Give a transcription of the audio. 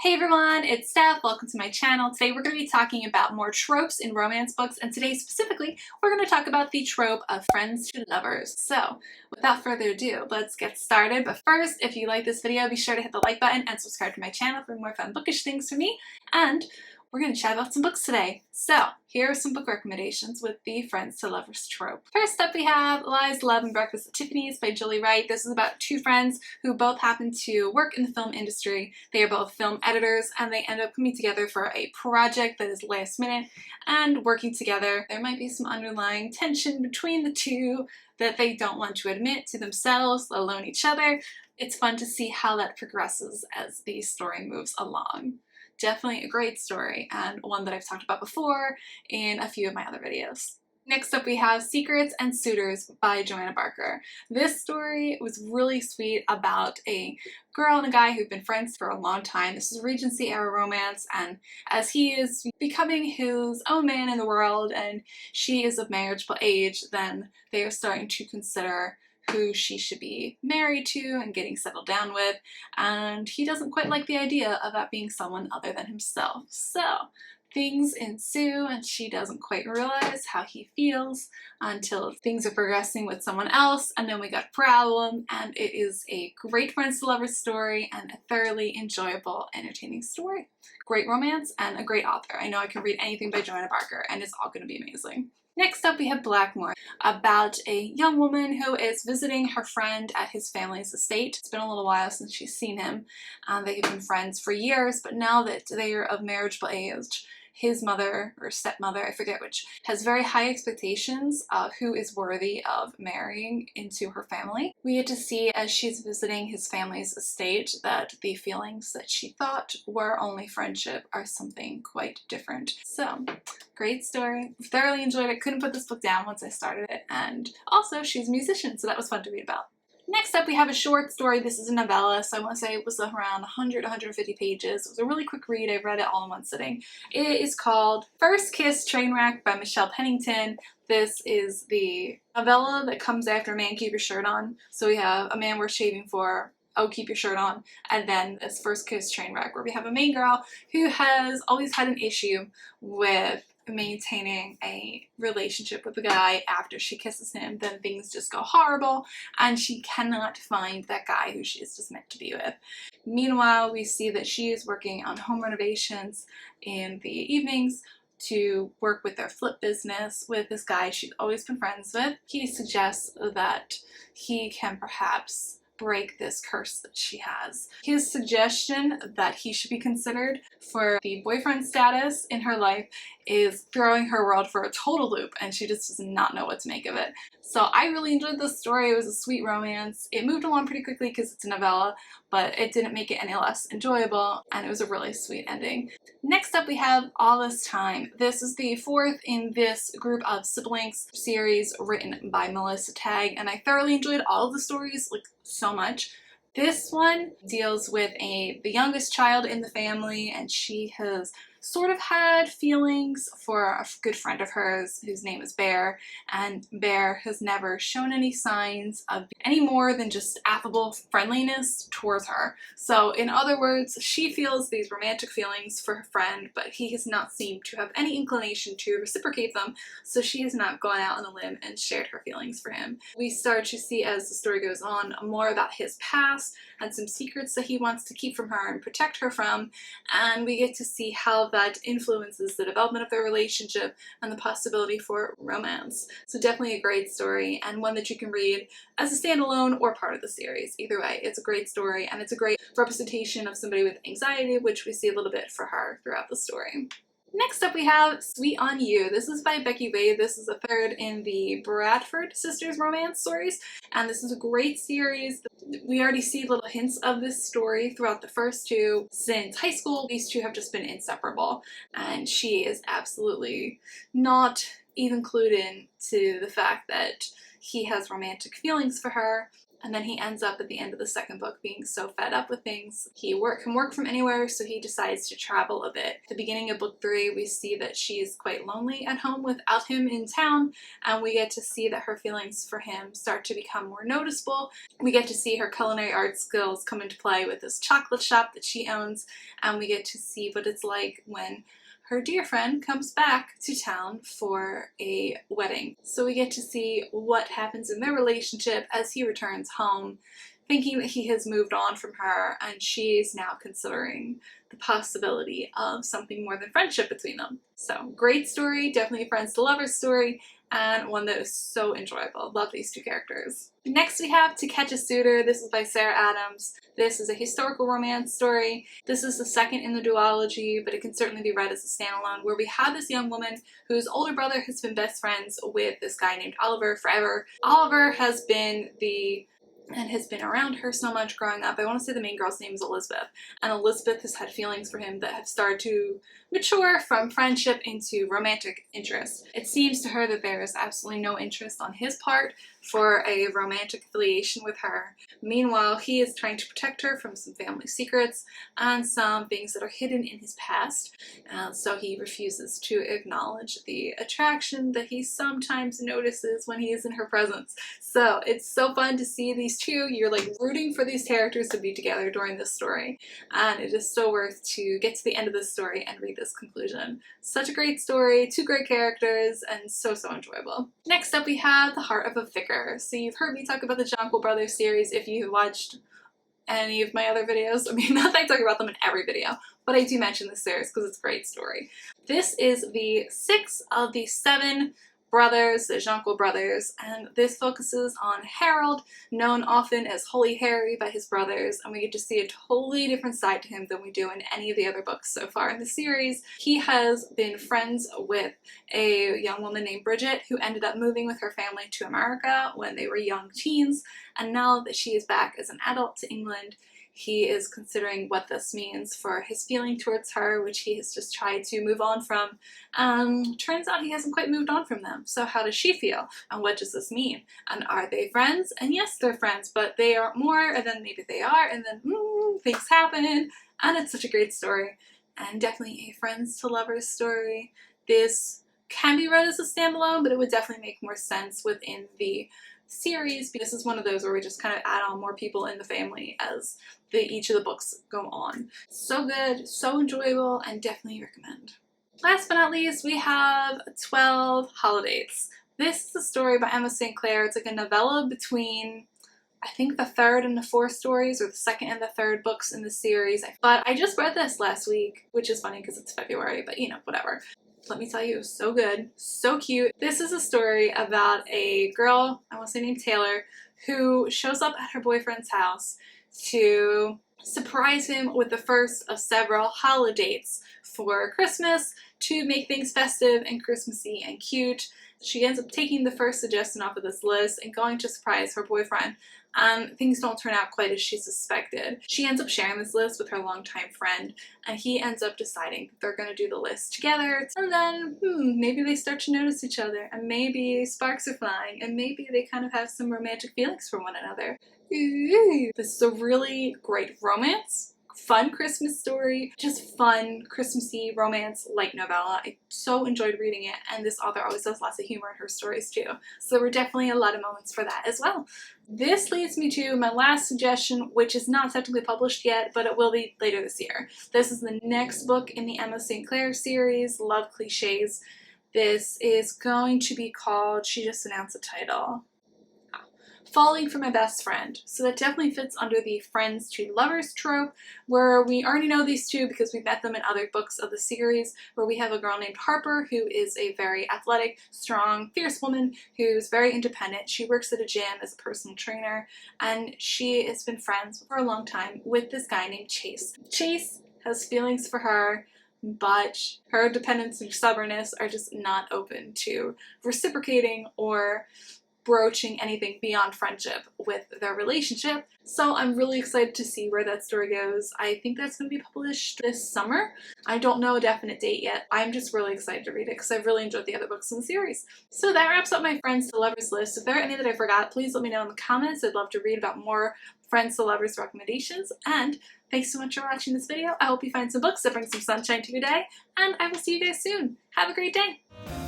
Hey everyone, it's Steph. Welcome to my channel. Today we're going to be talking about more tropes in romance books, and today specifically we're going to talk about the trope of friends to lovers. So without further ado, let's get started. But first, if you like this video, be sure to hit the like button and subscribe to my channel for more fun bookish things from me. And we're going to chat about some books today. So here are some book recommendations with the friends to lovers trope. First up we have Lies, Love, and Breakfast at Tiffany's by Julie Wright. This is about two friends who both happen to work in the film industry. They are both film editors and they end up coming together for a project that is last minute and working together. There might be some underlying tension between the two that they don't want to admit to themselves, let alone each other. It's fun to see how that progresses as the story moves along. Definitely a great story and one that I've talked about before in a few of my other videos. Next up we have Secrets and Suitors by Joanna Barker. This story was really sweet about a girl and a guy who've been friends for a long time. This is a Regency era romance, and as he is becoming his own man in the world and she is of marriageable age, then they are starting to consider who she should be married to and getting settled down with, and he doesn't quite like the idea of that being someone other than himself. So things ensue and she doesn't quite realize how he feels until things are progressing with someone else, and then we got a problem, and it is a great friends to lovers story and a thoroughly enjoyable, entertaining story. Great romance and a great author. I know I can read anything by Joanna Barker and it's all going to be amazing. Next up we have Blackmore, about a young woman who is visiting her friend at his family's estate. It's been a little while since she's seen him. They have been friends for years, but now that they are of marriageable age, his mother, or stepmother, I forget which, has very high expectations of who is worthy of marrying into her family. We get to see as she's visiting his family's estate that the feelings that she thought were only friendship are something quite different. So, great story. Thoroughly enjoyed it. Couldn't put this book down once I started it, and also she's a musician, so that was fun to read about. Next up we have a short story. This is a novella, so I want to say it was around 100-150 pages. It was a really quick read. I read it all in one sitting. It is called First Kiss Trainwreck by Michelle Pennington. This is the novella that comes after Man Keep Your Shirt On. So we have A Man Worth Shaving For, Oh Keep Your Shirt On, and then this First Kiss Trainwreck, where we have a main girl who has always had an issue with maintaining a relationship with a guy. After she kisses him, then things just go horrible and she cannot find that guy who she is just meant to be with. Meanwhile, we see that she is working on home renovations in the evenings to work with their flip business with this guy she's always been friends with. He suggests that he can perhaps break this curse that she has. His suggestion that he should be considered for the boyfriend status in her life is throwing her world for a total loop, and she just does not know what to make of it. So I really enjoyed this story. It was a sweet romance. It moved along pretty quickly because it's a novella, but it didn't make it any less enjoyable, and it was a really sweet ending. Next up we have All This Time. This is the fourth in this group of siblings series written by Melissa Tagg, and I thoroughly enjoyed all of the stories, like, so much. This one deals with the youngest child in the family, and she has sort of had feelings for a good friend of hers whose name is Bear, and Bear has never shown any signs of any more than just affable friendliness towards her. So in other words, she feels these romantic feelings for her friend, but he has not seemed to have any inclination to reciprocate them, so she has not gone out on a limb and shared her feelings for him. We start to see, as the story goes on, more about his past and some secrets that he wants to keep from her and protect her from, and we get to see how that influences the development of their relationship and the possibility for romance. So definitely a great story, and one that you can read as a standalone or part of the series. Either way, it's a great story, and it's a great representation of somebody with anxiety, which we see a little bit for her throughout the story. Next up we have Sweet on You. This is by Becky Wade. This is the third in the Bradford sisters romance stories, and this is a great series. We already see little hints of this story throughout the first two. Since high school, these two have just been inseparable, and she is absolutely not even clued in to the fact that he has romantic feelings for her. And then he ends up at the end of the second book being so fed up with things. He can work from anywhere, so he decides to travel a bit. At the beginning of book 3, we see that she's quite lonely at home without him in town, and we get to see that her feelings for him start to become more noticeable. We get to see her culinary art skills come into play with this chocolate shop that she owns, and we get to see what it's like when her dear friend comes back to town for a wedding. So we get to see what happens in their relationship as he returns home, thinking that he has moved on from her, and she's now considering the possibility of something more than friendship between them. So great story, definitely a friends to lovers story, and one that is so enjoyable. Love these two characters. Next we have To Catch a Suitor. This is by Sarah Adams. This is a historical romance story. This is the second in the duology, but it can certainly be read as a standalone, where we have this young woman whose older brother has been best friends with this guy named Oliver forever. Oliver has been around her so much growing up. I want to say the main girl's name is Elizabeth, and Elizabeth has had feelings for him that have started to mature from friendship into romantic interest. It seems to her that there is absolutely no interest on his part for a romantic affiliation with her. Meanwhile, he is trying to protect her from some family secrets and some things that are hidden in his past, so he refuses to acknowledge the attraction that he sometimes notices when he is in her presence. So it's so fun to see these two. You're like rooting for these characters to be together during this story, and it is so worth to get to the end of this story and read this conclusion. Such a great story, two great characters, and so enjoyable. Next up we have The Heart of a Vicar. So you've heard me talk about the Jonquil Brothers series if you watched any of my other videos. I mean, not that I talk about them in every video, but I do mention this series because it's a great story. This is the 6th of the 7 brothers, the Jonquil brothers, and this focuses on Harold, known often as Holy Harry by his brothers, and we get to see a totally different side to him than we do in any of the other books so far in the series. He has been friends with a young woman named Bridget who ended up moving with her family to America when they were young teens, and now that she is back as an adult to England, he is considering what this means for his feeling towards her, which he has just tried to move on from. Turns out he hasn't quite moved on from them. So how does she feel? And what does this mean? And are they friends? And yes, they're friends, but they aren't more, and then maybe they are, and then things happen. And it's such a great story. And definitely a friends to lovers story. This can be read as a standalone, but it would definitely make more sense within the series, because this is one of those where we just kind of add on more people in the family as each of the books go on. So good, so enjoyable, and definitely recommend. Last but not least, we have 12 Holidays. This is a story by Emma St. Clair. It's like a novella between, I think, the 3rd and the 4th stories, or the 2nd and the 3rd books in the series. But I just read this last week, which is funny because it's February, but you know, whatever. Let me tell you, it was so good, so cute. This is a story about a girl, I want to say named Taylor, who shows up at her boyfriend's house to surprise him with the first of several holidays for Christmas to make things festive and Christmassy and cute. She ends up taking the first suggestion off of this list and going to surprise her boyfriend, and things don't turn out quite as she suspected. She ends up sharing this list with her longtime friend, and he ends up deciding they're going to do the list together, and then maybe they start to notice each other, and maybe sparks are flying, and maybe they kind of have some romantic feelings for one another. This is a really great romance, fun Christmas story, just fun Christmassy romance light novella. I so enjoyed reading it, and this author always does lots of humor in her stories too, so there were definitely a lot of moments for that as well. This leads me to my last suggestion, which is not technically published yet, but it will be later this year. This is the next book in the Emma St. Clair series, Love Cliches. This is going to be called, she just announced the title, Falling for My Best Friend. So that definitely fits under the friends to lovers trope, where we already know these two because we've met them in other books of the series, where we have a girl named Harper who is a very athletic, strong, fierce woman who's very independent. She works at a gym as a personal trainer, and she has been friends for a long time with this guy named Chase. Chase has feelings for her, but her dependence and stubbornness are just not open to reciprocating or broaching anything beyond friendship with their relationship. So I'm really excited to see where that story goes. I think that's going to be published this summer. I don't know a definite date yet. I'm just really excited to read it because I've really enjoyed the other books in the series. So that wraps up my Friends to Lovers list. If there are any that I forgot, please let me know in the comments. I'd love to read about more Friends to Lovers recommendations. And thanks so much for watching this video. I hope you find some books that bring some sunshine to your day, and I will see you guys soon. Have a great day!